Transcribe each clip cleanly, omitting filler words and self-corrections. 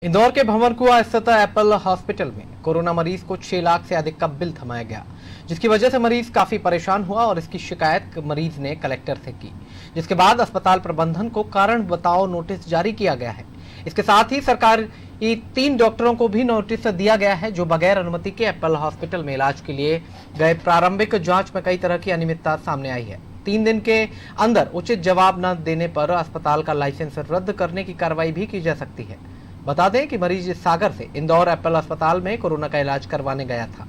इंदौर के भंवरकुआ स्थित Apple hospital में कोरोना मरीज को 6 लाख से अधिक का बिल थमाया गया, जिसकी वजह से मरीज काफी परेशान हुआ और इसकी शिकायत मरीज ने कलेक्टर से की, जिसके बाद अस्पताल प्रबंधन को कारण बताओ नोटिस जारी किया गया है। इसके साथ ही सरकारी 3 डॉक्टरों को भी नोटिस दिया गया है, जो बगैर अनुमति के एप्पल हॉस्पिटल में इलाज के लिए गए। प्रारंभिक जांच में कई तरह की अनियमितता सामने आई है। 3 दिन के अंदर उचित जवाब न देने पर अस्पताल का लाइसेंस रद्द करने की कार्रवाई भी की जा सकती है। बता दें कि मरीज सागर से इंदौर एप्पल अस्पताल में कोरोना का इलाज करवाने गया था।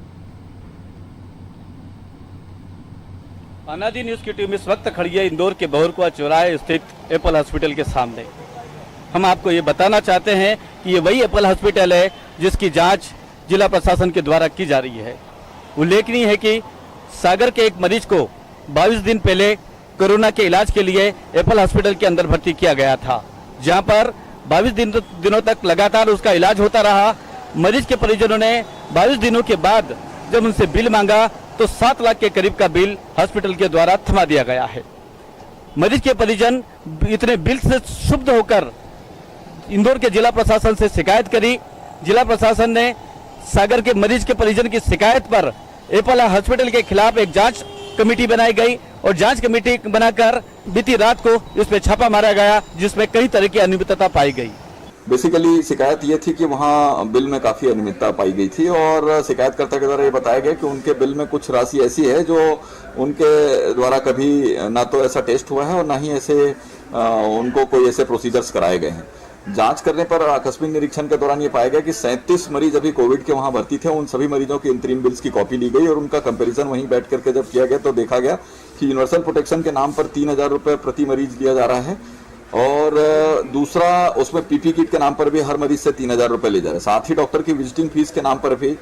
अनादि न्यूज की टीम इस वक्त खड़ी है इंदौर के भंवरकुआ चौराहे स्थित एप्पल हॉस्पिटल के सामने। हम आपको ये बताना चाहते हैं कि ये वही एप्पल हॉस्पिटल है जिसकी जांच जिला प्रशासन के द्वारा की जा रही है। उल्लेखनीय है कि सागर के एक मरीज को 22 दिन पहले कोरोना के इलाज के लिए एप्पल हॉस्पिटल के अंदर भर्ती किया गया था, जहां पर 22 दिनों तक लगातार उसका इलाज होता रहा। मरीज के परिजनों ने 22 दिनों के बाद जब उनसे बिल मांगा तो 7 लाख के करीब का बिल हॉस्पिटल के द्वारा थमा दिया गया है। मरीज के परिजन इतने बिल से क्षुब्ध होकर इंदौर के जिला प्रशासन से शिकायत करी। जिला प्रशासन ने सागर के मरीज के परिजन की शिकायत पर एप्पल हॉस्पिटल के खिलाफ एक जांच कमेटी बनाई गई और जांच कमेटी बनाकर बीती रात को इस पे छापा मारा गया, जिसमें कई तरह की अनियमितता पाई गई। बेसिकली शिकायत ये थी कि वहाँ बिल में काफी अनियमितता पाई गई थी और शिकायतकर्ता के द्वारा ये बताया गया कि उनके बिल में कुछ राशि ऐसी है जो उनके द्वारा कभी ना तो ऐसा टेस्ट हुआ है और ना ही ऐसे उनको कोई ऐसे प्रोसीजर्स कराए गए हैं। जांच करने पर आकस्मिक निरीक्षण के दौरान ये पाया गया कि 37 मरीज अभी कोविड के वहां भर्ती थे। उन सभी मरीजों की इंतरिम बिल्स की कॉपी ली गई और उनका कंपैरिजन वहीं बैठ करके जब किया गया तो देखा गया कि यूनिवर्सल प्रोटेक्शन के नाम पर 3000 रुपए प्रति मरीज लिया जा रहा है और दूसरा उसमें पीपी किट के नाम पर भी हर मरीज से 3000 रुपए ले जा रहे हैं। साथ ही डॉक्टर की विजिटिंग फीस के नाम पर भी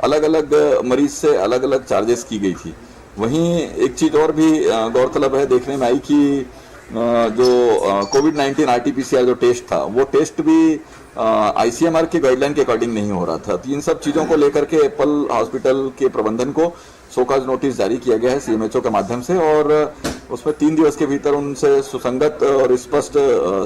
अलग अलग मरीज से अलग अलग चार्जेस की गई थी। वहीं एक चीज और भी गौरतलब है, देखने में आई कि जो कोविड-19 आरटीपीसीआर जो टेस्ट था वो टेस्ट भी आईसीएमआर के गाइडलाइन के अकॉर्डिंग नहीं हो रहा था। तो इन सब चीजों को लेकर के एप्पल हॉस्पिटल के प्रबंधन को शोकॉज नोटिस जारी किया गया है सीएमएचओ के माध्यम से और उसमें 3 दिवस के भीतर उनसे सुसंगत और स्पष्ट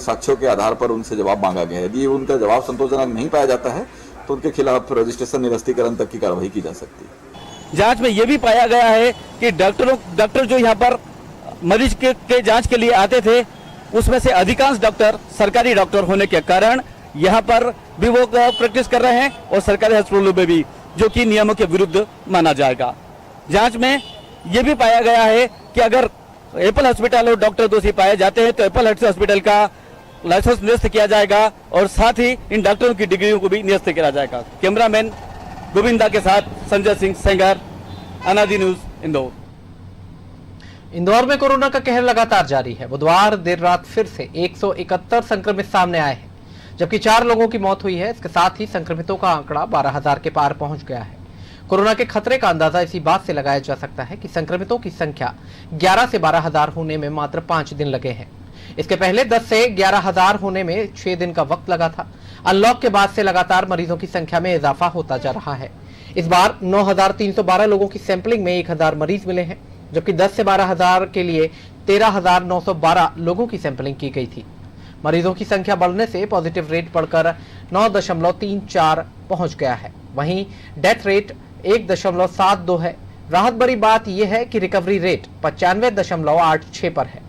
साक्ष्यों के आधार पर उनसे जवाब मांगा गया है। यदि उनका जवाब संतोषजनक नहीं पाया जाता है तो उनके खिलाफ रजिस्ट्रेशन निरस्तीकरण तक की कार्रवाई की जा सकती है। जांच में यह भी पाया गया है कि डॉक्टर जो यहाँ पर मरीज के जांच के लिए आते थे उसमें से अधिकांश डॉक्टर सरकारी डॉक्टर होने के कारण यहाँ पर भी वो प्रैक्टिस कर रहे हैं और सरकारी अस्पतालों में भी, जो कि नियमों के विरुद्ध माना जाएगा। जांच में यह भी पाया गया है कि अगर एप्पल हॉस्पिटल और डॉक्टर दोषी पाए जाते हैं तो एप्पल हॉस्पिटल का लाइसेंस निरस्त किया जाएगा और साथ ही इन डॉक्टरों की डिग्रियों को भी निरस्त किया जाएगा। कैमरामैन गोविंदा के साथ संजय सिंह सेंगर, अनादि न्यूज, इंदौर। इंदौर में कोरोना का कहर लगातार जारी है। बुधवार देर रात फिर से 171 संक्रमित सामने आए हैं, जबकि 4 लोगों की मौत हुई है। इसके साथ ही संक्रमितों का आंकड़ा 12,000 के पार पहुंच गया है। कोरोना के खतरे का अंदाजा इसी बात से लगाया जा सकता है कि संक्रमितों की संख्या 11 से 12,000 होने में मात्र 5 दिन लगे हैं। इसके पहले 10 से 11,000 होने में 6 दिन का वक्त लगा था। अनलॉक के बाद से लगातार मरीजों की संख्या में इजाफा होता जा रहा है। इस बार 9,312 लोगों की सैंपलिंग में 1,000 मरीज मिले हैं, जबकि 10 से 12,000 के लिए 13,912 लोगों की सैंपलिंग की गई थी। मरीजों की संख्या बढ़ने से पॉजिटिव रेट बढ़कर 9.34 पहुंच गया है। वहीं डेथ रेट 1.72 है। राहत भरी बात यह है कि रिकवरी रेट 95.86 पर है।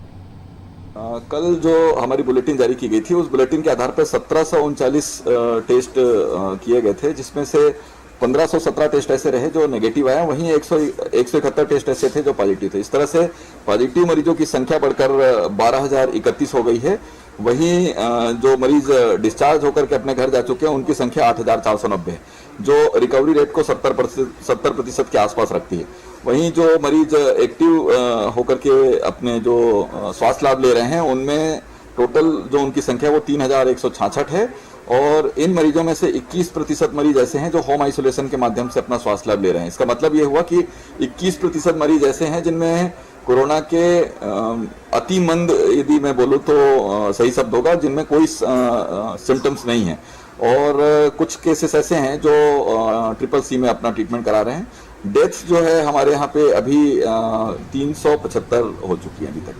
कल जो हमारी बुलेटिन जारी की गई थी उस बुलेटिन के आधार पर 1739 टेस्ट किए गए थे, जिसमें से 1517 टेस्ट ऐसे रहे जो नेगेटिव आए। वहीं 171 टेस्ट ऐसे थे जो पॉजिटिव थे। इस तरह से पॉजिटिव मरीजों की संख्या बढ़कर 12,031 हो गई है। वहीं जो मरीज डिस्चार्ज होकर के अपने घर जा चुके हैं उनकी संख्या 8,490 है, जो रिकवरी रेट को 70% के आसपास रखती है। वहीं जो मरीज एक्टिव होकर के अपने जो स्वास्थ्य लाभ ले रहे हैं उनमें टोटल जो उनकी संख्या वो 3,166 है और इन मरीजों में से 21% मरीज ऐसे हैं जो होम आइसोलेशन के माध्यम से अपना स्वास्थ्य लाभ ले रहे हैं। इसका मतलब ये हुआ कि 21% मरीज ऐसे हैं जिनमें कोरोना के अति मंद, यदि मैं बोलूँ तो सही शब्द होगा, जिनमें कोई सिम्टम्स नहीं है और कुछ केसेस ऐसे हैं जो CCC में अपना ट्रीटमेंट करा रहे हैं। डेथ्स जो है हमारे यहाँ पे अभी 375 हो चुकी है अभी तक।